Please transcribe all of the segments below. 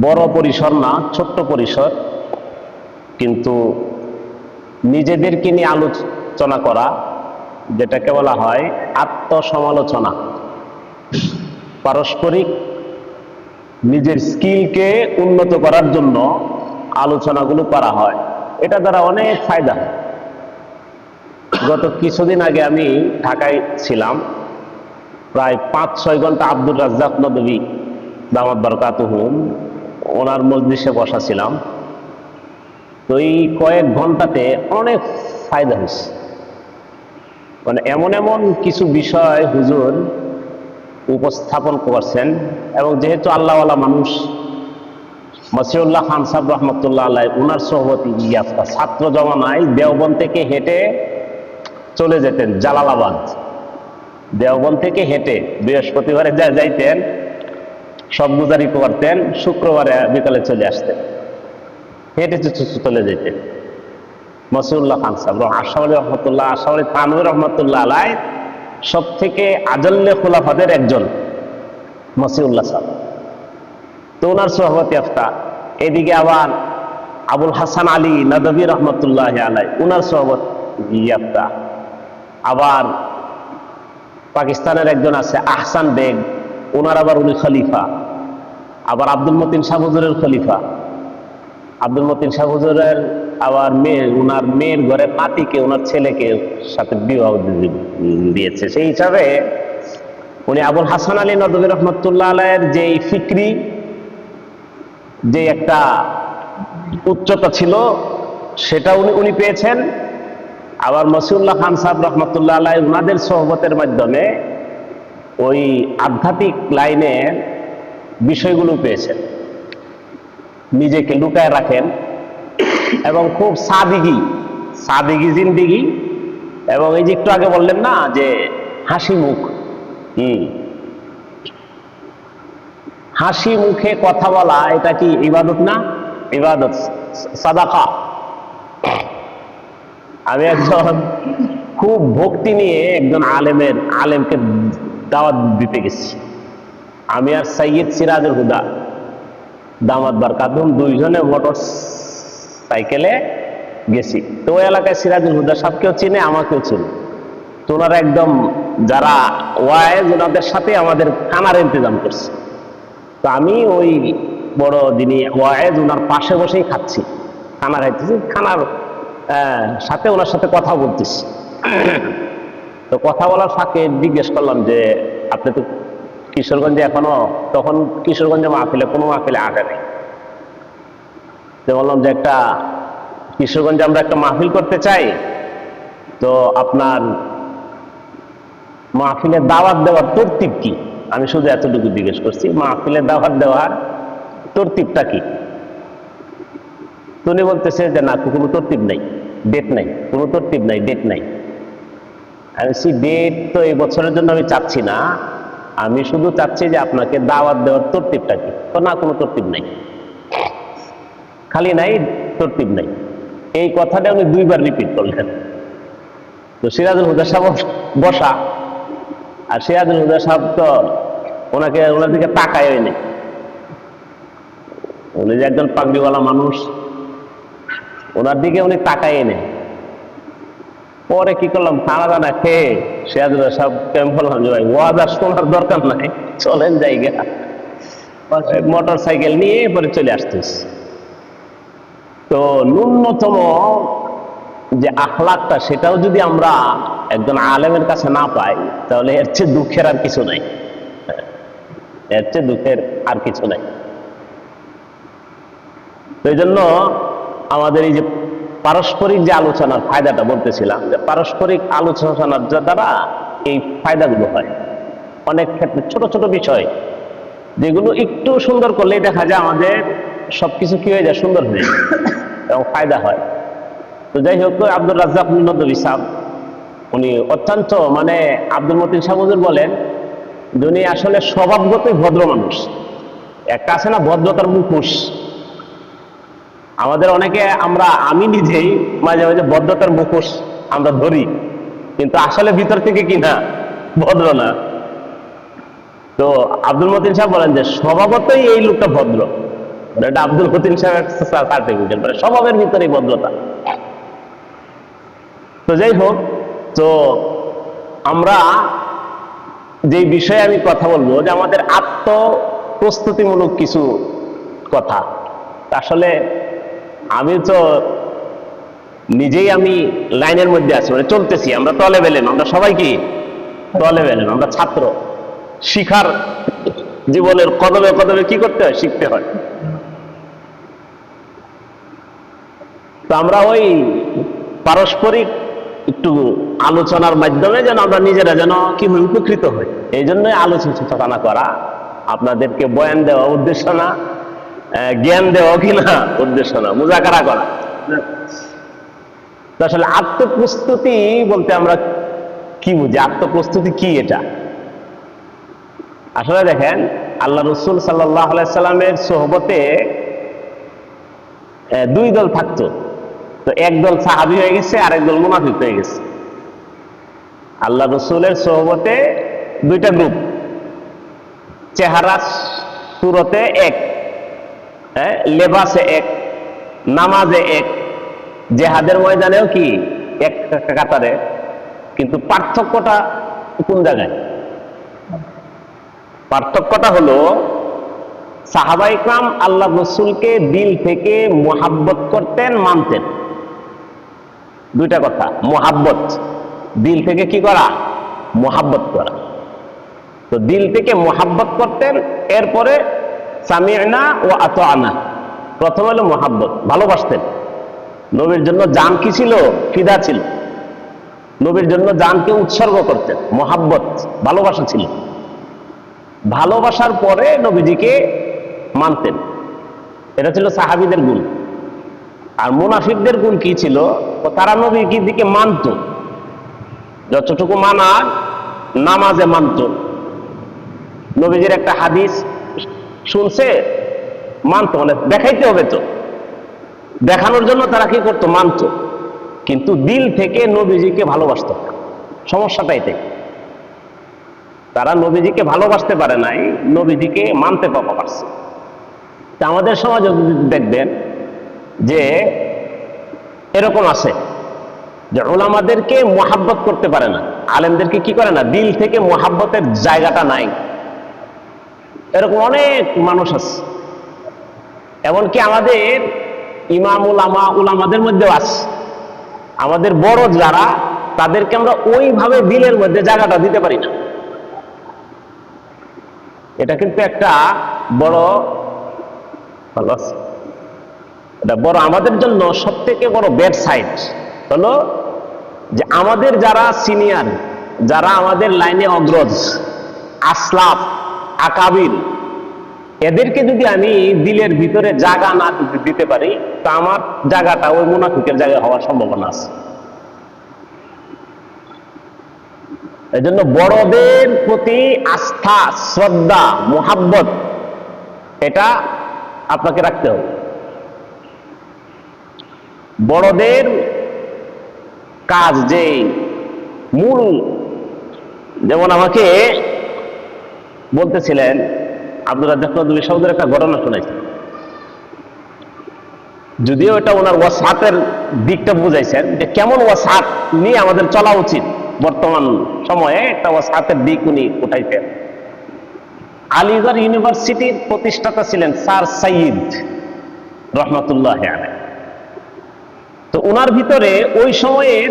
বড় পরিসর না, ছোট্ট পরিসর, কিন্তু নিজেদেরকে নিয়ে আলোচনা করা, যেটাকে বলা হয় আত্মসমালোচনা। পারস্পরিক নিজের স্কিলকে উন্নত করার জন্য আলোচনাগুলো করা হয়, এটা দ্বারা অনেক ফায়দা হয়। গত কিছুদিন আগে আমি ঢাকায় ছিলাম, প্রায় 5-6 ঘন্টা আব্দুর রাজ্জাক নদভী দামাত বারাকাতুহুম ওনার মজলিসে বসা ছিলাম। তো এই কয়েক ঘন্টাতে অনেক ফায়দা হয়েছে। মানে এমন এমন কিছু বিষয় হুজুর উপস্থাপন করছেন, এবং যেহেতু আল্লাহওয়ালা মানুষ, মসিউল্লাহ খান সাহেব রহমতুল্লাহ আলাই উনার সহবতী ইয়াফতা ছাত্র জমানায় দেওবন্দ থেকে হেঁটে চলে যেতেন জালালাবাদ। দেওবন্দ থেকে হেঁটে বৃহস্পতিবারে যাইতেন, সব গুজারি করতেন, শুক্রবারে বিকালে চলে আসতেন, হেঁটে চলে যেতেন। মসিউল্লাহ খান সাহেব আশাওয়ালী রহমতুল্লাহ, আশাওয়ালী থানভী রহমতুল্লাহ আলাই সব থেকে আজল্লে খুলাফাদের একজন মসিউল্লাহ সাহেব। তো ওনার সহবতী ইয়াফতা। এদিকে আবার আবুল হাসান আলী নদভী রহমতুল্লাহ আলাই উনার সহবতী ইয়াফতা। আবার পাকিস্তানের একজন আছে আহসান বেগ, ওনার আবার উনি খলিফা। আবার আব্দুল মতিন শাহ হুজুরের খলিফা। আব্দুল মতিন শাহ হুজুরের আবার মেয়ে, ওনার মেয়ের ঘরের নাতিকে ওনার ছেলেকে সাথে বিবাহ দিয়েছে। সেই হিসাবে উনি আবুল হাসান আলী নদভী রহমতুল্লাহ আলাইয়ের যে ফিক্রি, যে একটা উচ্চতা ছিল, সেটা উনি পেয়েছেন। আবার মসিউল্লাহ খান সাহেব রহমতুল্লাহ আলাই ওনাদের সোহবতের মাধ্যমে ওই আধ্যাত্মিক লাইনের বিষয়গুলো পেয়েছেন। নিজেকে লুকায় রাখেন এবং খুব সাদিগি জিন্দিগি, এবং এই যে একটু আগে বললেন না যে হাসি মুখ, হাসি মুখে কথা বলা, এটা কি ইবাদত না? ইবাদত, সাদাকা। আমি একজন খুব ভক্তি নিয়ে একজন আলেমকে দাওয়াত দিতে গেছি। আমি আর সৈয়দ সিরাজুল হুদা দামাত বারাকাতুহুম দুইজনে মোটর সাইকেলে গেছি। তো ওই এলাকায় সিরাজুল হুদা সাহেবকেও চিনে, আমাকেও চিনে। তো ওনারা একদম যারা ওয়াইজ, ওনাদের সাথে আমাদের খানার ইন্তজাম করছে। তো আমি ওই বড় যিনি ওয়াইজ ওনার পাশে বসেই খাচ্ছি, খানা খাইতেছি, খানার সাথে ওনার সাথে কথা বলতেছি। তো কথা বলার ফাঁকে জিজ্ঞেস করলাম যে আপনি তো কিশোরগঞ্জে এখনো, তখন কিশোরগঞ্জে মাহফিলে কোনো মাহফিলে আটে নেই। তো বললাম যে একটা কিশোরগঞ্জে আমরা একটা মাহফিল করতে চাই, তো আপনার মাহফিলের দাওয়াত দেওয়ার তরতিব কি? আমি শুধু এতটুকু জিজ্ঞেস করছি, মাহফিলের দাওয়াত দেওয়ার তরতিবটা কি? উনি বলতেছে যে না, কোনো তরতিব নাই, ডেট নাই, কোনো তরতিব নাই, ডেট নাই। আমি ডেট তো এই বছরের জন্য আমি চাচ্ছি না, আমি শুধু চাচ্ছি যে আপনাকে দাওয়াত দেওয়ার তরতিবটা কি? তো না, কোনো তরতিব নাই, খালি নাই, তরতিব নাই। এই কথাটা উনি 2 বার রিপিট করলেন। তো সিরাজুল হুদা সাহেব বসা, আর সিরাজুল হুদা সাহেব তো ওনার দিকে তাকায় নেই। উনি যে একজন পাগড়িওয়ালা মানুষ, ওনার দিকে উনি তাকায় নেই। পরে কি করলাম, খানা দানা খেয়ে সিরাজুল হুদা সাহেবকে আমি বললাম যে ভাই, ওয়াজ আর শোনার দরকার নাই, চলেন জায়গা। মোটর সাইকেল নিয়ে পরে চলে আসতেছি। তো ন্যূনতম যে আখলাকটা, সেটাও যদি আমরা একজন আলেমের কাছে না পাই, তাহলে এর চেয়ে দুঃখের আর কিছু নাই, এর চেয়ে দুঃখের আর কিছু নাই। তো এই জন্য আমাদের এই যে পারস্পরিক যে আলোচনার ফায়দাটা বলতেছিলাম, যে পারস্পরিক আলোচনার দ্বারা এই ফায়দাগুলো হয়। অনেক ক্ষেত্রে ছোট ছোট বিষয় যেগুলো একটু সুন্দর করলেই দেখা যায় আমাদের সবকিছু কি হয়ে যায়, সুন্দর হয়ে যায় এবং ফায়দা হয়। তো যাই হোক, আব্দুর রাজ্জাক নদভী সাহেব উনি অত্যন্ত, মানে আব্দুল মতিন শাহ হুজুর বলেন যে উনি আসলে স্বভাবগতই ভদ্র মানুষ। একটা আছে না ভদ্রতার মুখোশ, আমাদের অনেকে আমি নিজেই মাঝে মাঝে ভদ্রতার মুখোশ আমরা ধরি, কিন্তু আসলে ভিতর থেকে কি না, ভদ্র না। তো আব্দুল মতিন সাহেব বলেন যে স্বভাবতই এই লোকটা ভদ্র, এটা আব্দুল মতিন সাহেবের সার্টিফিকেট, মানে স্বভাবের ভিতরে ভদ্রতা। তো যাই হোক, তো আমরা যে বিষয়ে আমি কথা বলবো যে আমাদের আত্মপ্রস্তুতিমূলক কিছু কথা। আসলে আমি তো নিজেই আমি লাইনের মধ্যে আছি, মানে চলতেছি। আমরা তলেব এলেম, আমরা সবাই কি তলেব এলেম, আমরা ছাত্র। শিখার জীবনের কদমে কদমে কি করতে হয়? শিখতে হয়। তো আমরা ওই পারস্পরিক একটু আলোচনার মাধ্যমে যেন আমরা নিজেরা যেন কি উপকৃত হই, এই জন্যই আলোচনা করা। আপনাদেরকে বয়ান দেওয়া উদ্দেশ্য না, জ্ঞান দেওয়া কিনা উদ্দেশ্য না, মুজাকারা করা। তো আসলে আত্মপ্রস্তুতি বলতে আমরা কি বুঝি? আত্মপ্রস্তুতি কি এটা? আসলে দেখেন, আল্লাহ রসুল সাল্লাল্লাহু আলাইহি সাল্লামের সোহবতে দুই দল থাকতো। তো একদল সাহাবী হয়ে গেছে, আর একদল মুনাফিক হয়ে গেছে। আল্লাহ রসুলের সোহবতে দুইটা গ্রুপ, চেহারা সুরতে এক, লেবাসে এক, নামাজে এক, জেহাদের ময়দানেও কি এক কাতারে। কিন্তু পার্থক্যটা কোন জায়গায়? পার্থক্যটা হলো সাহাবা ইকরাম আল্লাহ রসুলকে দিল থেকে মুহাব্বত করতেন, মানতেন। দুইটা কথা, মুহাব্বত, দিল থেকে কি করা? মুহাব্বত করা। তো দিল থেকে মুহাব্বত করতেন, এরপরে সামি'না ওয়া আতা'না। প্রথম হলো মুহাব্বত, ভালোবাসতেন। নবীর জন্য জান কি ছিল? ফিদা ছিল। নবীর জন্য জানকে উৎসর্গ করতেন, মুহাব্বত, ভালোবাসা ছিল। ভালোবাসার পরে নবীজিকে মানতেন। এটা ছিল সাহাবীদের গুণ। আর মুনাফিকদের গুণ কি ছিল? তারা নবীর দিকে মানত, যতটুকু মানা নামাজে মানত। নবীজির একটা হাদিস শুনছে, মানত, মানে দেখাইতে হবে, তো দেখানোর জন্য তারা কি করতো? মানত। কিন্তু দিল থেকে নবীজিকে ভালোবাসত। সমস্যাটাই তাই, তারা নবীজিকে ভালোবাসতে পারে নাই, নবীজিকে মানতে পারছে। তা আমাদের সমাজে দেখবেন যে এরকম আছে যে উলামাদেরকে মুহাব্বত করতে পারে না, আলেমদেরকে কি করে না, দিল থেকে মুহাব্বতের জায়গাটা নাই। এরকম অনেক মানুষ আছে। এমনকি আমাদের ইমাম উলামাদের মধ্যেও আছে। আমাদের বড় যারা, তাদেরকে আমরা ওইভাবে দিলের মধ্যে জায়গাটা দিতে পারি না। এটা কিন্তু একটা বড় ভালো আছে, এটা বড় আমাদের জন্য সব থেকে বড় ব্যাড সাইড হলো যে আমাদের যারা সিনিয়র, যারা আমাদের লাইনে অগ্রজ, আসলাফ, আকাবির, এদেরকে যদি আমি দিলের ভিতরে জায়গা না দিতে পারি, তা আমার জায়গাটা ওই মুনাফিকের জায়গায় হওয়ার সম্ভাবনা আছে। এজন্য বড়দের প্রতি আস্থা, শ্রদ্ধা, মুহাব্বত, এটা আপনাকে রাখতে হবে। বড়দের কাজ যে মূল, যেমন আমাকে বলতেছিলেন আব্দুর রাজ্জাক নদভী সাহেবের একটা ঘটনা শোনাইছেন। যদিও এটা ওনার ওয়াসাতের দিকটা বুঝাইছেন যে কেমন ওয়াসাত নিয়ে আমাদের চলা উচিত। বর্তমান সময়ে একটা ওয়াসাতের দিক উনি উঠাইছেন। আলিগড় ইউনিভার্সিটির প্রতিষ্ঠাতা ছিলেন স্যার সাইয়্যিদ রহমাতুল্লাহ আলাইহি। তো ওনার ভিতরে ওই সময়ের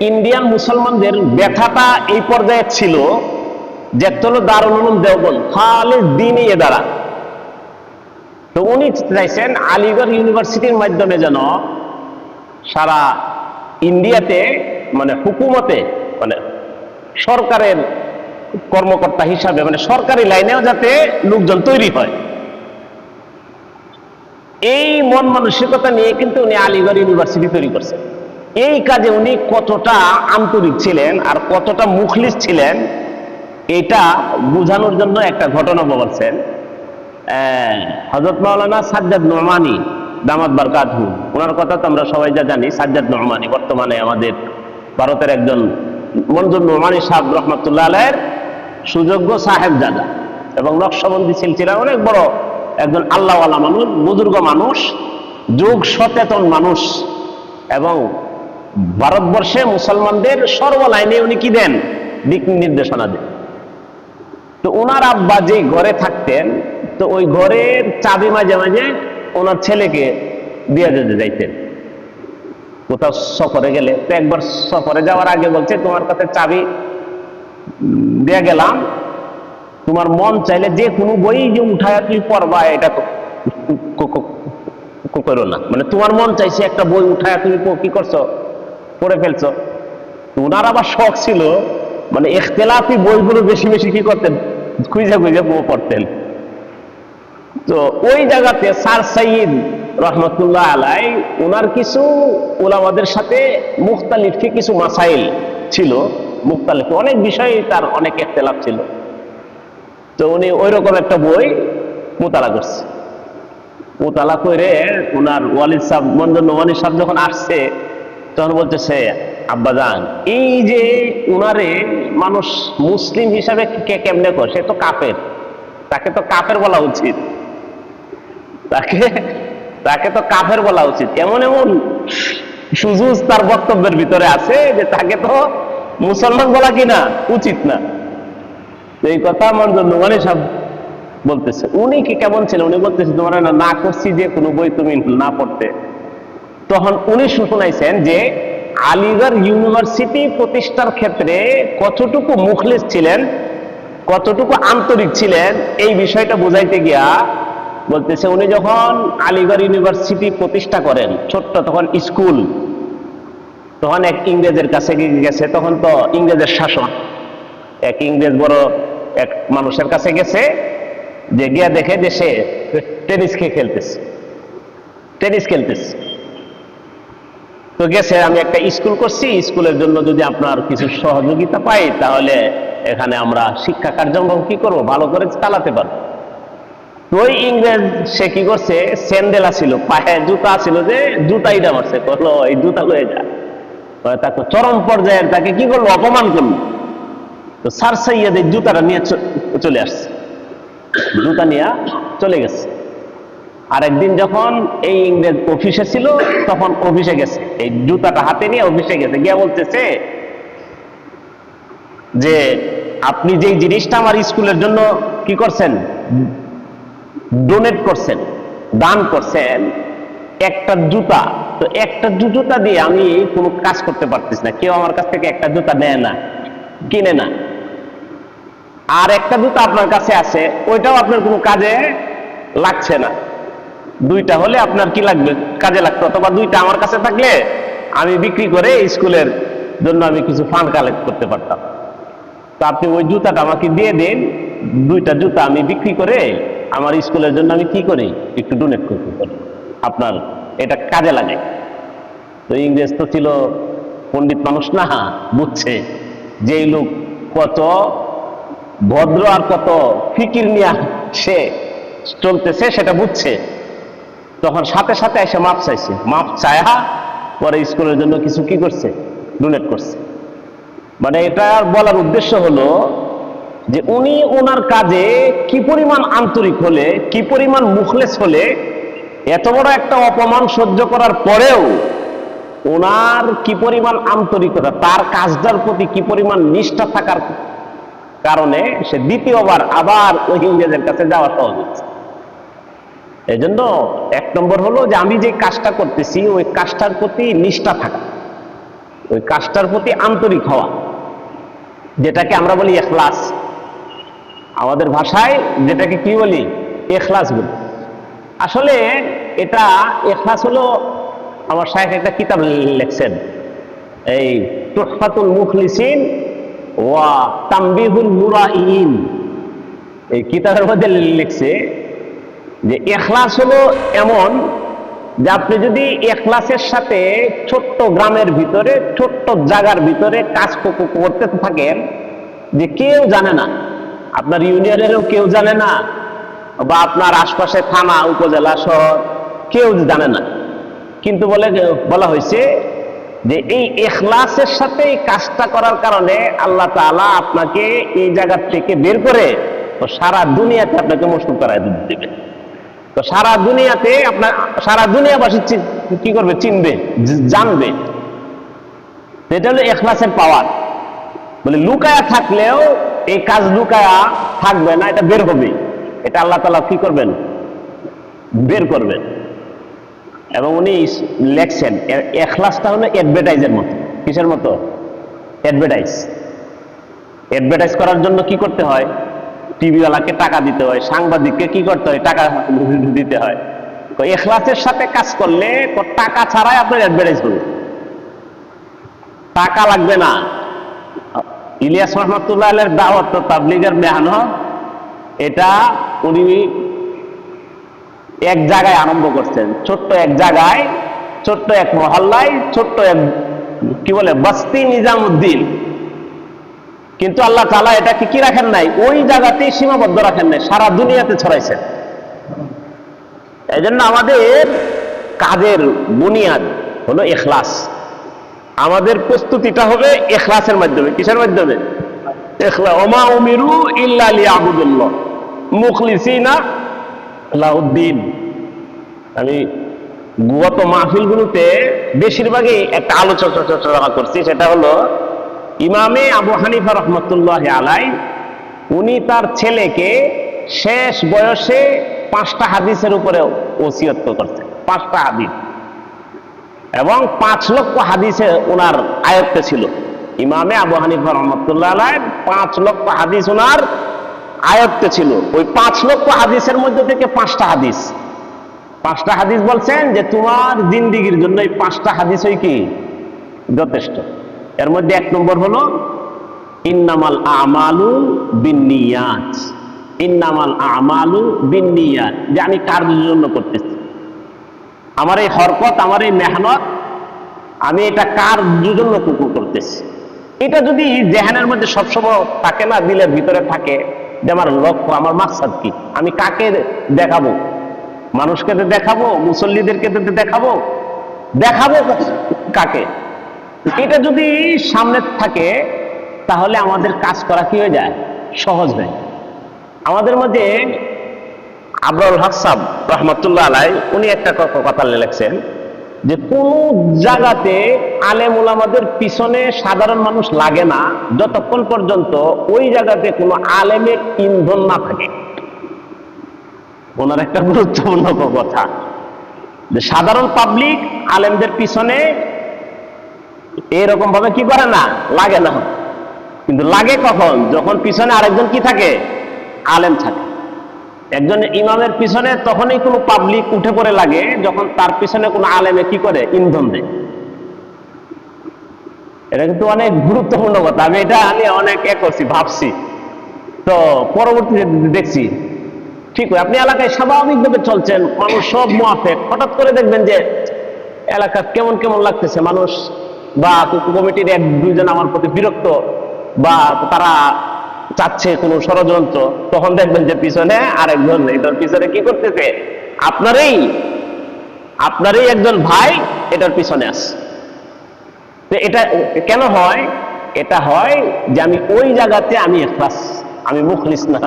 ইন্ডিয়ান মুসলমানদের ব্যথাটা এই পর্যায়ে ছিল যে হলো দারুল উলুম দেওবন্দ, খালিস দ্বীনি ইদারা। তো উনি চাইছেন আলিগড় ইউনিভার্সিটির মাধ্যমে যেন সারা ইন্ডিয়াতে, মানে হুকুমতে, মানে সরকারের কর্মকর্তা হিসাবে, মানে সরকারি লাইনেও যাতে লোকজন তৈরি হয়। এই মন মানসিকতা নিয়ে কিন্তু উনি আলিগড় ইউনিভার্সিটি তৈরি করছেন। এই কাজে উনি কতটা আন্তরিক ছিলেন আর কতটা মুখলিস ছিলেন, এটা বোঝানোর জন্য একটা ঘটনা বলছেন। হযরত মাওলানা সাজ্জাদ নোমানী দামাত বারকাতুহু, ওনার কথা তো আমরা সবাই যা জানি। সাজ্জাদ নোমানী বর্তমানে আমাদের ভারতের একজন, মনজুর নোমানী সাহেব রহমাতুল্লাহ আলাইহির সুযোগ্য সাহেবজাদা এবং নকশবন্দি সিলসিলার অনেক বড় একজন আল্লাহওয়ালা মানুষ, বুজুর্গ মানুষ, যুগ সচেতন মানুষ, এবং ভারতবর্ষে মুসলমানদের সর্বলাইনে উনি কি দেন? দিক নির্দেশনা দেন। তো ওনার আব্বা যে ঘরে থাকতেন, তো ওই ঘরের চাবি মাঝে মাঝে ওনার ছেলেকে দিয়ে যেতে যাইতেন কোথাও সফরে গেলে। তো একবার সফরে যাওয়ার আগে বলছে, তোমার কাছে চাবি দিয়ে গেলাম, তোমার মন চাইলে যে কোনো বই যে উঠায় তুমি পড়বা, এটা করো না। মানে তোমার মন চাইছে একটা বই উঠায় তুমি কি করছো? পড়ে ফেলছো। ওনার আবার শখ ছিল, মানে ইখতিলাফি বইগুলো বেশি বেশি কি করতেন? খুঁজে খুঁজে পড়তেন। তো ওই জায়গাতে স্যার সাইয়্যিদ রহমতুল্লাহ আলাই ওনার কিছু উলামাদের সাথে মুখতালিফি কিছু মাসাইল ছিল, মুখতালিফি অনেক বিষয়ে তার অনেক ইখতিলাফ ছিল। তো উনি ওই রকম একটা বই মোতালা করছে। মোতালা করে ওনার ওয়ালিদ সাহেব, মঞ্জুর নোমানী সাহেব যখন আসছে, তখন বলতেছে, আব্বাজান, এই যে উনারে মানুষ মুসলিম হিসাবে কেমনে করে? সে তো কাফের, তাকে তো কাফের বলা উচিত, তাকে তো কাফের বলা উচিত। এমন এমন সুজুজ তার বক্তব্যের ভিতরে আছে যে তাকে তো মুসলমান বলা কিনা উচিত না। এই কথা মঞ্জুর নোমানী সাহেব বলতেছে। উনি কি কেমন ছিলেন? উনি বলতেছে, তোমার না করছি যে কোনো বই তুমি না পড়তে। তখন উনি শুনাইছেন যে আলিগড় ইউনিভার্সিটি প্রতিষ্ঠার ক্ষেত্রে কতটুকু মুখলিস ছিলেন, কতটুকু আন্তরিক ছিলেন, এই বিষয়টা বোঝাইতে গিয়া বলতেছে, উনি যখন আলিগড় ইউনিভার্সিটি প্রতিষ্ঠা করেন, ছোট্ট তখন স্কুল, তখন এক ইংরেজের কাছে গেছে। তখন তো ইংরেজের শাসন, এক ইংরেজ বড় এক মানুষের কাছে গেছে, যে গিয়া দেখে যে সে টেনিস খেলতেছে। তো গেছে, আমি একটা স্কুল করছি, স্কুলের জন্য যদি আপনার কিছু সহযোগিতা পাই, তাহলে এখানে আমরা শিক্ষা কার্যক্রম কি করবো, ভালো করে চালাতে পারবো। তো ওই ইংরেজ সে কি করছে, স্যান্ডেল ছিল, পায়ে জুতা ছিল, যে জুতাই মারছে, করলো এই জুতা লয়ে যা। তাকে চরম পর্যায়ে তাকে কি করলো, অপমান করলো। তো স্যার সাইয়্যিদ এই জুতাটা নিয়ে চলে আসছে, জুতা নিয়ে চলে গেছে। আর একদিন যখন এই ইংরেজ অফিসে ছিল, তখন অফিসে গেছে, এই জুতাটা হাতে নিয়ে অফিসে গেছে, গিয়া বলতেছে যে আপনি যেই জিনিসটা আমার স্কুলের জন্য কি করছেন, ডোনেট করছেন, দান করছেন, একটা জুতা, তো একটা জুতা দিয়ে আমি কোনো কাজ করতে পারতেছি না, কেউ আমার কাছ থেকে একটা জুতা নেয় না, কিনে না। আর একটা জুতা আপনার কাছে আছে, ওইটাও আপনার কোনো কাজে লাগছে না। দুইটা হলে আপনার কি লাগবে, কাজে লাগতো, অথবা দুইটা আমার কাছে থাকলে আমি বিক্রি করে স্কুলের জন্য আমি কিছু ফান্ড কালেক্ট করতে পারতাম। তো আপনি ওই জুতাটা আমাকে দিয়ে দিন, দুইটা জুতা আমি বিক্রি করে আমার স্কুলের জন্য আমি কি করি, একটু ডোনেট করতে পারি, আপনার এটা কাজে লাগে। তো ইংরেজ তো ছিল পণ্ডিত মানুষ না, বুঝছে যে এই লোক কত ভদ্র আর কত ফিকির নিয়ে সে চলতেছে, সেটা বুঝছে। তখন সাথে সাথে এসে মাপ চাইছে, মাপ চায়া পরে স্কুলের জন্য কিছু কি করছে, ডোনেট করছে। মানে এটা বলার উদ্দেশ্য হলো যে উনি ওনার কাজে কি পরিমাণ আন্তরিক হলে, কি পরিমাণ মুখলেস হলে, এত বড় একটা অপমান সহ্য করার পরেও ওনার কি পরিমাণ আন্তরিকতা, তার কাজটার প্রতি কি পরিমাণ নিষ্ঠা থাকার কারণে সে দ্বিতীয়বার আবার ওই ইংরেজের কাছে যাওয়া সহজ হচ্ছে। এই জন্য এক নম্বর হলো যে আমি যে কাজটা করতেছি ওই কাজটার প্রতি নিষ্ঠা থাকা, ওই কাজটার প্রতি আন্তরিক হওয়া, যেটাকে আমরা বলি ইখলাস। আমাদের ভাষায় যেটাকে কি বলি, ইখলাস বলি। আসলে এটা ইখলাস হলো, আমার শায়েখ একটা কিতাব লিখছেন, এই তুহফাতুল মুখলিসিন ওয়া তামবিহুল মুরাইন, এই কিতাবের মধ্যে লিখছে যে ইখলাস হলো এমন যে আপনি যদি ইখলাসের সাথে ছোট্ট গ্রামের ভিতরে, ছোট্ট জায়গার ভিতরে কাজ করতে থাকেন, যে কেউ জানে না, আপনার ইউনিয়নেরও কেউ জানে না, বা আপনার আশপাশে থানা, উপজেলা, শহর কেউ জানে না, কিন্তু বলা হয়েছে যে এই ইখলাসের সাথে এই কাজটা করার কারণে আল্লাহ তাআলা আপনাকে এই জায়গা থেকে বের করে তো সারা দুনিয়াতে আপনাকে মশগুল করায় দিবে। তো সারা দুনিয়াতে আপনার সারা দুনিয়াবাসী কি করবে, চিনবে, জানবে। এটা হলো ইখলাসের পাওয়ার। বলে লুকায়া থাকলেও এই কাজ লুকায়া থাকবে না, এটা বের হবে। এটা আল্লাহ তাআলা কি করবেন, বের করবেন। এবং উনি লেখছেন ইখলাসটা হলো অ্যাডভার্টাইজের মতো। কিসের মতো? অ্যাডভার্টাইজ। অ্যাডভার্টাইজ করার জন্য কি করতে হয়? টিভিওয়ালাকে টাকা দিতে হয়, সাংবাদিককে কি করতে হয়, টাকা দিতে হয়। তো ইখলাসের সাথে কাজ করলে টাকা ছাড়াই আপনার অ্যাডভার্টাইজ হবে, টাকা লাগবে না। ইলিয়াস রহমাতুল্লাহ আলাইহির দাওয়াত তাবলীগের মেহনত, এটা উনি এক জায়গায় আরম্ভ করছেন, ছোট্ট এক জায়গায়, ছোট্ট এক মহল্লায়, ছোট্ট এক কি বলে বস্তি নিজামুদ্দিন। কিন্তু আল্লাহ তাআলা এটাকে কি রাখেন নাই, ওই জায়গাতেই সীমাবদ্ধ রাখেন নাই, সারা দুনিয়াতে ছড়াইছেন। এই জন্য আমাদের কাজের বুনিয়াদ হলো ইখলাস। আমাদের প্রস্তুতিটা হবে ইখলাসের মাধ্যমে। কিসের মাধ্যমে? ইখলাস। ওমা উমিরু ইল্লা লিয়াবুদুল্লাহ মুখলিসিনা লাহুদ্দিন। আমি গত মাহফিলগুলোতে বেশিরভাগই একটা আলোচনা করছি, সেটা হলো ইমামে আবু হানিফা রহমতুল্লাহ আলাই, উনি তার ছেলেকে শেষ বয়সে 5টা হাদিসের উপরে ওসিয়ত করছেন, 5টা হাদিস, এবং 5 লক্ষ হাদিসে ওনার আয়ত্তে ছিল। ইমামে আবু হানিফা রহমতুল্লাহ আলাই 5 লক্ষ হাদিস ওনার আয়ত্তে ছিল। ওই 5 লক্ষ হাদিসের মধ্যে থেকে 5টা হাদিস, 5টা হাদিস বলছেন যে তোমার জিন্দিগির জন্য এই 5টা হাদিসই কি যথেষ্ট। এর মধ্যে 1 নম্বর হলো ইন্নামাল আমালু বিন্নিয়াত। ইন্নামাল আমালু বিন্নিয়াত, যে আমি কার জন্য করতেছি, আমার এই হরকত, আমার এই মেহনত, আমি এটা কার জন্য করতেছি। এটা যদি জেহানের মধ্যে সবসময় থাকে না, দিলের ভিতরে থাকে যে আমার লক্ষ্য, আমার মাকসাদ কি, আমি কাকে দেখাবো, মানুষকে দেখাবো, মুসল্লিদেরকে দেখাবো, দেখাবো কাকে, এটা যদি সামনে থাকে তাহলে আমাদের কাজ করা কি হয়ে যায়, সহজ হয়। আমাদের মধ্যে আবরারুল হক সাহেব রহমতুল্লাহ আলাই উনি একটা কথা লিখছেন যে কোন জায়গাতে আলেম ওলামাদের পিছনে সাধারণ মানুষ লাগে না যতক্ষণ পর্যন্ত ওই জায়গাতে কোনো আলেমের ইন্ধন না থাকে। ওনার একটা গুরুত্বপূর্ণ কথা যে সাধারণ পাবলিক আলেমদের পিছনে এরকম ভাবে কি করে না, লাগে না। কিন্তু লাগে কখন, যখন পিছনে আরেকজন কি থাকে, আলেম থাকে। একজন ইমামের পিছনে তখনই কোনো পাবলিক উঠে পড়ে লাগে যখন তার পিছনে কোনো আলেমে কি করে, ইন্ধন দেয়। এটা কিন্তু অনেক গুরুত্বপূর্ণ কথা। আমি অনেক করছি, ভাবছি, তো পরবর্তীতে দেখছি ঠিক হয়। আপনি এলাকায় স্বাভাবিকভাবে চলছেন, মানুষ সব মুআফেক, হঠাৎ করে দেখবেন যে এলাকা কেমন কেমন লাগতেছে, মানুষ বা কমিটির 1-2 জন আমার প্রতি বিরক্ত, বা তারা চাচ্ছে কোনো ষড়যন্ত্র, তখন দেখবেন যে পিছনে আরেকজন, এটার পিছনে কি করতেছে, আপনারই একজন ভাই এটার পিছনে আছে। তো এটা কেন হয়? এটা হয় যে আমি ওই জায়গাতে আমি ইখলাস, আমি মুখলিস না,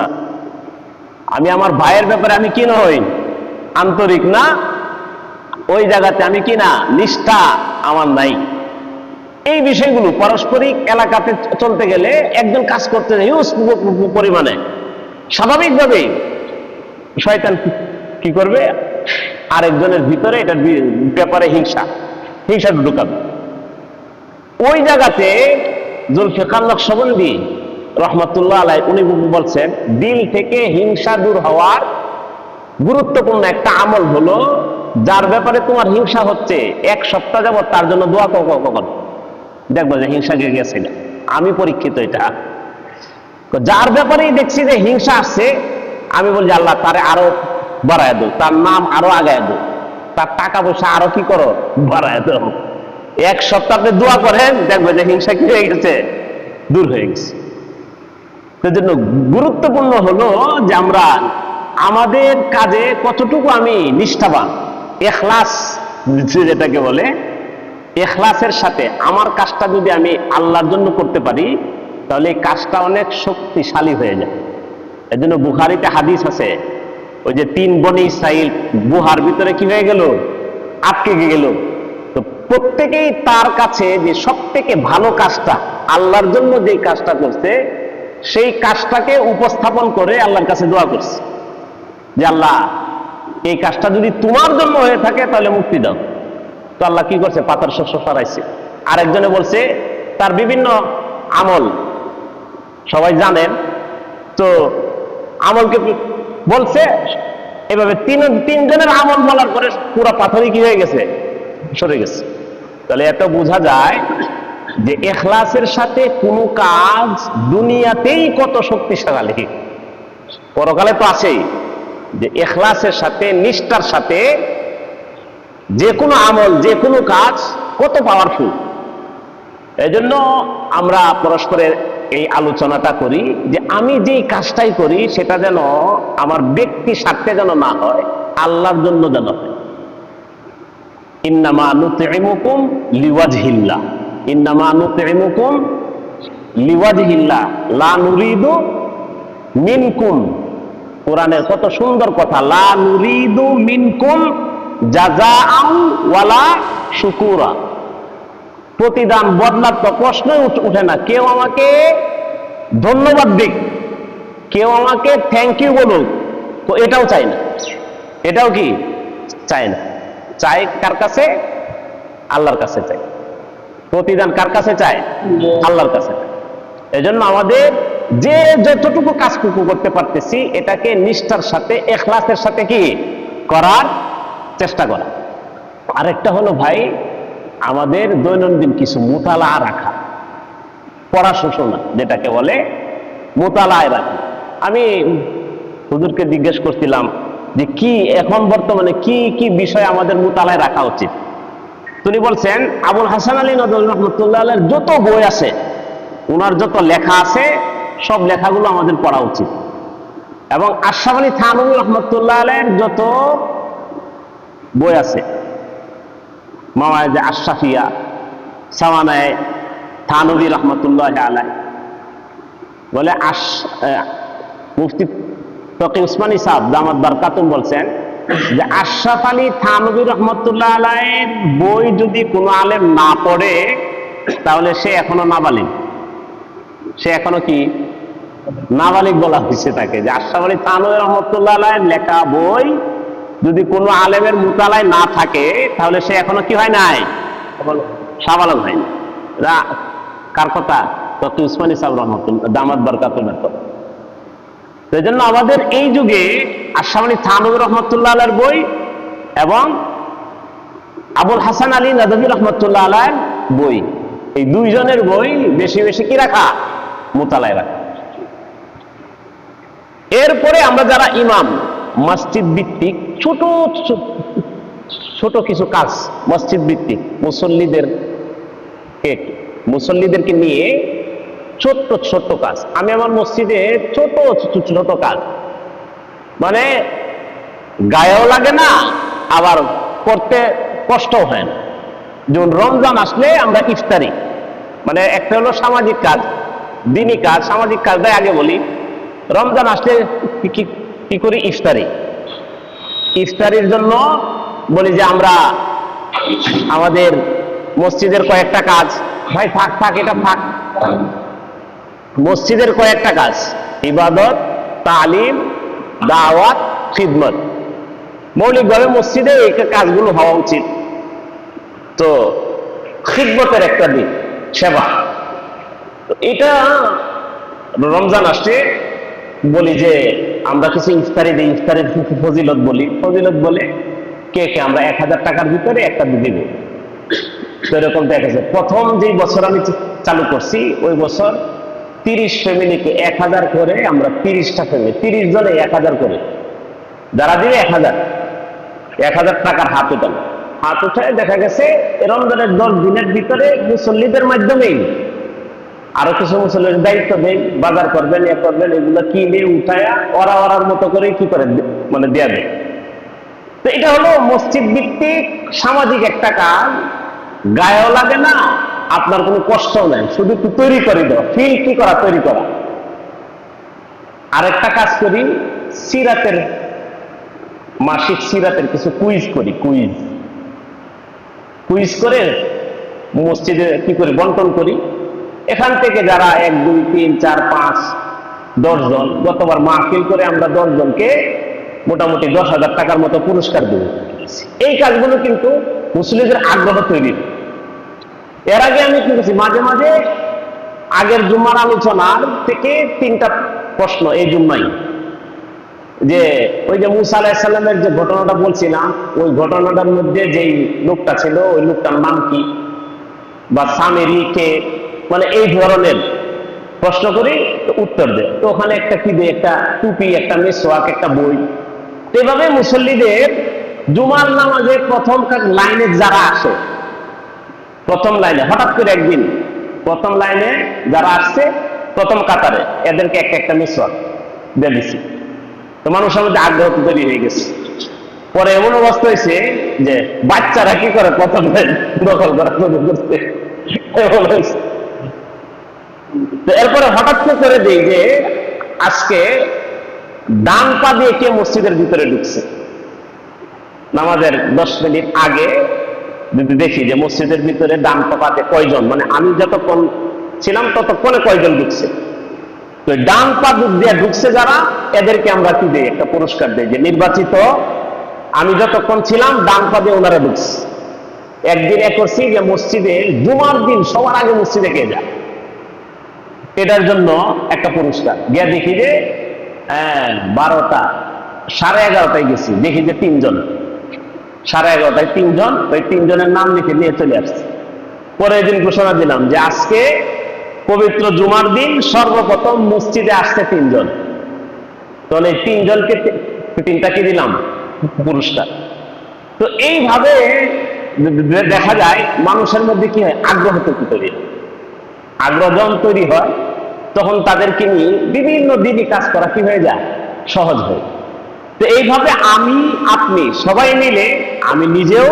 আমি আমার ভাইয়ের ব্যাপারে আমি কি নই, আন্তরিক না, ওই জায়গাতে আমি কি না, নিষ্ঠা আমার নাই। এই বিষয়গুলো পারস্পরিক এলাকাতে চলতে গেলে একজন কাজ করতে হিউজ পরিমাণে স্বাভাবিকভাবে শয়তান কি করবে, আরেকজনের ভিতরে এটার ব্যাপারে হিংসা ঢুকাবে। ওই জায়গাতে জুলফিকার নকশবন্দি রহমতুল্লাহ আলাই উনি বলছেন দিল থেকে হিংসা দূর হওয়ার গুরুত্বপূর্ণ একটা আমল হলো, যার ব্যাপারে তোমার হিংসা হচ্ছে 1 সপ্তাহ যাবত তার জন্য দোয়া কখন দেখবো যে হিংসা গেছে না। আমি পরীক্ষিত এটা, যার ব্যাপারেই দেখছি যে হিংসা আসছে, আমি বলি আল্লাহ তারে আরো বাড়ায় দাও, তার নাম আরো আগায় দাও, তার টাকা পয়সা আরো কি করো, বাড়ায় দাও। 1 সপ্তাহ আপনি দোয়া করেন, দেখবে যে হিংসা কি হয়ে গেছে, দূর হয়ে গেছে। সেজন্য গুরুত্বপূর্ণ হলো যে আমরা আমাদের কাজে কতটুকু আমি নিষ্ঠাবান, ইখলাস যেটাকে বলে, ইখলাসের সাথে আমার কাজটা যদি আমি আল্লাহর জন্য করতে পারি তাহলে এই কাজটা অনেক শক্তিশালী হয়ে যায়। এজন্য বুখারীতে হাদিস আছে, ওই যে 3 বনি ইসরাইল গুহার ভিতরে কি হয়ে গেল, আটকে গেল। তো প্রত্যেকেই তার কাছে যে সব থেকে ভালো কাজটা, আল্লাহর জন্য যে কাজটা করছে, সেই কাজটাকে উপস্থাপন করে আল্লাহর কাছে দোয়া করছে যে আল্লাহ, এই কাজটা যদি তোমার জন্য হয়ে থাকে তাহলে মুক্তি দাও। তো আল্লাহ কি করছে, পাথর সরাইছে। আরেকজনে বলছে তার বিভিন্ন আমল সবাই জানেন, তো আমলকে বলছে এভাবে তিনজনের আমল বলার পরে পুরো পাথরই কি হয়ে গেছে, সরে গেছে। তাহলে এত বোঝা যায় যে ইখলাসের সাথে কোনো কাজ দুনিয়াতেই কত শক্তিশালী, পরকালে তো আছেই। যে ইখলাসের সাথে, নিষ্ঠার সাথে যে কোনো আমল, যে কোনো কাজ কত পাওয়ারফুল। এই জন্য আমরা পরস্পরের এই আলোচনাটা করি যে আমি যেই কাজটাই করি সেটা যেন আমার ব্যক্তি স্বার্থে যেন না হয়, আল্লাহর জন্য যেন হয়। ইন্নামা নুতইমুকুম লিওয়াজহিল্লাহ, ইন্নামা নুতইমুকুম লিওয়াজহিল্লাহ লা নুরিদু মিনকুম। কোরআনের কত সুন্দর কথা, লা নুরিদু মিনকুম জাযাআন ওয়ালা শুকুরা। প্রতিদান বদলার তো প্রশ্নই উঠে না। কেউ আমাকে ধন্যবাদ দিক, কেউ আমাকে থ্যাংক ইউ বলুক, তো এটাও চাই না। এটাও কি চাই না। চাই কার কাছে? আল্লাহর কাছে চাই। প্রতিদান কার কাছে চাই? আল্লাহর কাছে। এজন্য আমাদের যে যতটুকু কাজটুকু করতে পারতেছি এটাকে নিষ্ঠার সাথে, ইখলাসের সাথে কি করার চেষ্টা করা। আরেকটা হলো ভাই, আমাদের দৈনন্দিন কিছু মুতালা রাখা, পড়াশোনা যেটাকে বলে মুতালায় রাখা। আমি হুজুরকে জিজ্ঞেস করছিলাম যে কি এখন বর্তমানে কি কি বিষয় আমাদের মুতালায় রাখা উচিত। তিনি বলছেন আবুল হাসান আলী নদভী রহমতুল্লাহ আলাইহির যত বই আছে, ওনার যত লেখা আছে, সব লেখাগুলো আমাদের পড়া উচিত। এবং আশরাফ আলী থানভী রহমতুল্লাহ আলাইহির যত বই আছে, মাওয়াইজ আশরাফিয়া, সাওয়ানায়ে থানভী রহমতুল্লাহ আলাইহি, বলে মুফতি তকি উসমানী সাহেব দামাত বারকাতুম বলছেন যে আশরাফ আলী থানভী রহমতুল্লাহ আলাইহির বই যদি কোনো আলেম না পড়ে তাহলে সে এখনো নাবালিগ। সে এখনো কি নাবালিগ বলা হয়েছে তাকে। যে আশরাফ আলী থানভী রহমতুল্লাহ আলাইহির লেখা বই যদি কোনো আলেমের মুতালায় না থাকে তাহলে সে এখনো কি হয় নাই, সাবালক হয়নি। কার কথা? তকি উসমানী সাহেব রহমতুল্লাহ দামাত বারকাতুমের কথা। সেই জন্য আমাদের এই যুগে আশরাফ আলী থানভী রহমতুল্লাহ আলাইহির বই এবং আবুল হাসান আলী নদভী রহমতুল্লাহ আলাইহির বই, এই দুইজনের বই বেশি বেশি কি রাখা, মুতালায় রাখা। এরপরে আমরা যারা ইমাম, মসজিদ ভিত্তিক ছোট ছোট কিছু কাজ, মসজিদ ভিত্তিক মুসল্লিদেরকে নিয়ে ছোট্ট ছোট্ট কাজ। আমি আমার মসজিদে ছোট ছোট কাজ, মানে গায়েও লাগে না, আবার করতে কষ্টও হয় না। যেমন রমজান আসলে আমরা ইফতারি, মানে একটা হলো সামাজিক কাজ, দিনী কাজ, সামাজিক কাজটাই আগে বলি। রমজান আসলে কি করি? ইফতারি। ইফতারির জন্য বলি যে আমরা আমাদের মসজিদের কয়েকটা কাজ, ভাই থাক এটা থাক, মসজিদের কয়েকটা কাজ, ইবাদত, তালিম, দাওয়াত, খিদমত, মৌলিকভাবে মসজিদে এই কাজগুলো হওয়া উচিত। তো খিদমতের একটা দিন, সেবা। তো এটা রমজান আসছে বলি যে আমরা কিছু ইফতারি দিই, ইফতারের ফজিলত বলি। ফজিলত বলে কে আমরা 1000 টাকার ভিতরে একটা দিব। সেরকম দেখেছে প্রথম যেই বছর আমি চালু করছি ওই বছর 30 ফ্যামিলিকে 1000 করে, আমরা 30টা ফ্যামিলি, 30 জনে 1000 করে, যারা দিবে 1000 টাকার হাত উঠানো। হাত উঠায় দেখা গেছে রমজানের 10 দিনের ভিতরে মুসল্লিদের মাধ্যমেই আরো কিছু মুসল্লির দায়িত্ব দেয়, বাজার করবেন, করবেন, এগুলো কিনে উঠায়া ওরার মতো করে কি করে মানে দেয়া দেয়। তো এটা হলো মসজিদ ভিত্তিক সামাজিক একটা কাজ, গায়েও লাগে না, আপনার কোনো কষ্ট নাই, শুধু একটু তৈরি করে দাও, ফিল কি করা, তৈরি করা। আরেকটা কাজ করি, সিরাতের মাসিক সিরাতের কিছু কুইজ করি, কুইজ কুইজ করে মসজিদে কি করি, বন্টন করি। এখান থেকে যারা 1 2 3 4 5 10 জন, গতবার মাহফিল করে আমরা 10 জনকে মোটামুটি 10,000 টাকার মতো পুরস্কার দেব। এই কাজগুলো কিন্তু মুসলিমদের আগ্রহ তৈরি। এর আগে আমি কি করছি, মাঝে মাঝে আগের জুম্মার আলোচনার থেকে 3টা প্রশ্ন এই জুম্মাই, যে ওই যে মুসা আলাইহিস সালামের যে ঘটনাটা বলছিলাম, ওই ঘটনাটার মধ্যে যেই লোকটা ছিল ওই লোকটার নাম কি, বা সামেরি কে, মানে এই ধরনের প্রশ্ন করি, তো উত্তর দেয়। তো ওখানে একটা কি দেয়, একটা টুপি, একটা মেসওয়াক, একটা বই। তো এভাবে মুসল্লিদের জুমার নামাজে প্রথম লাইনে যারা আসে, প্রথম লাইনে হঠাৎ করে একদিন প্রথম লাইনে যারা আসছে প্রথম কাতারে, এদেরকে একটা একটা মেসওয়াক দিয়ে দিছি। তো মানুষের মধ্যে আগ্রহ তৈরি হয়ে গেছে। পরে এমন অবস্থা হয়েছে যে বাচ্চারা কি করে প্রথম লাইন দখল করা শুরু করছে। তো এরপরে হঠাৎ করে দিই যে আজকে ডান পা দিয়ে কে মসজিদের ভিতরে ঢুকছে। নামাজের 10 মিনিট আগে যদি দেখি যে মসজিদের ভিতরে ডান পাতে কয়জন, মানে আমি যতক্ষণ ছিলাম ততক্ষণে কয়জন ঢুকছে, তো ডান পা দিয়ে ঢুকছে যারা, এদেরকে আমরা কি দিই, একটা পুরস্কার দিই, যে নির্বাচিত আমি যতক্ষণ ছিলাম ডান পা দিয়ে ওনারা ঢুকছে। একদিন করছি যে মসজিদে জুমার দিন সবার আগে মসজিদে কে যায়, এটার জন্য একটা পুরস্কার। গিয়ে দেখি যে 12টা 11:30 গেছি, দেখি যে 3 জন, 11:30 3 জন, ওই 3 জনের নাম লিখে নিয়ে চলে আসছে। পরের দিন ঘোষণা দিলাম যে আজকে পবিত্র জুমার দিন সর্বপ্রথম মসজিদে আসছে 3 জন। তাহলে 3 জনকে 3টা কি দিলাম, পুরস্কার। তো এইভাবে দেখা যায় মানুষের মধ্যে কি হয়, আগ্রহ তৈরি হয়। আগ্রহ যখন তৈরি হয় তখন তাদেরকে নিয়ে বিভিন্ন দিনই কাজ করা কি হয়ে যায়, সহজ হয়। তো এইভাবে আমি আপনি সবাই মিলে, আমি নিজেও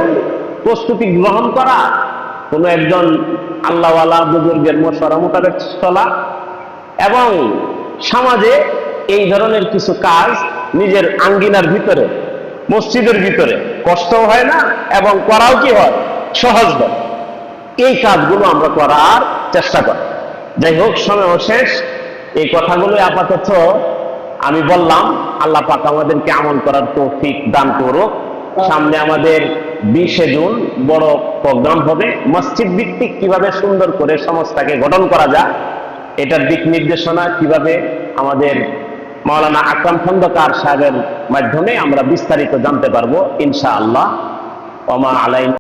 প্রস্তুতি গ্রহণ করা, কোনো একজন আল্লাহওয়ালা বুজুর্গের মশওয়ারা মোতাবেক চলা, এবং সমাজে এই ধরনের কিছু কাজ নিজের আঙ্গিনার ভিতরে, মসজিদের ভিতরে কষ্টও হয় না এবং করাও কি হয়, সহজ হয়। এই কাজগুলো আমরা করার চেষ্টা করি। যাই হোক, সময় শেষ। এই কথাগুলো আপাতত আমি বললাম। আল্লাহ পাক আমাদেরকে আমল করার তৌফিক দান করুক। সামনে আমাদের 20শে জুন বড় প্রোগ্রাম হবে, মসজিদ ভিত্তিক কিভাবে সুন্দর করে সমাজটাকে গঠন করা যায়, এটার দিক নির্দেশনা কিভাবে আমাদের মাওলানা আকরাম খন্দকার সাহেবের মাধ্যমে আমরা বিস্তারিত জানতে পারবো ইনশাআল্লাহ। ওমা আলাইনা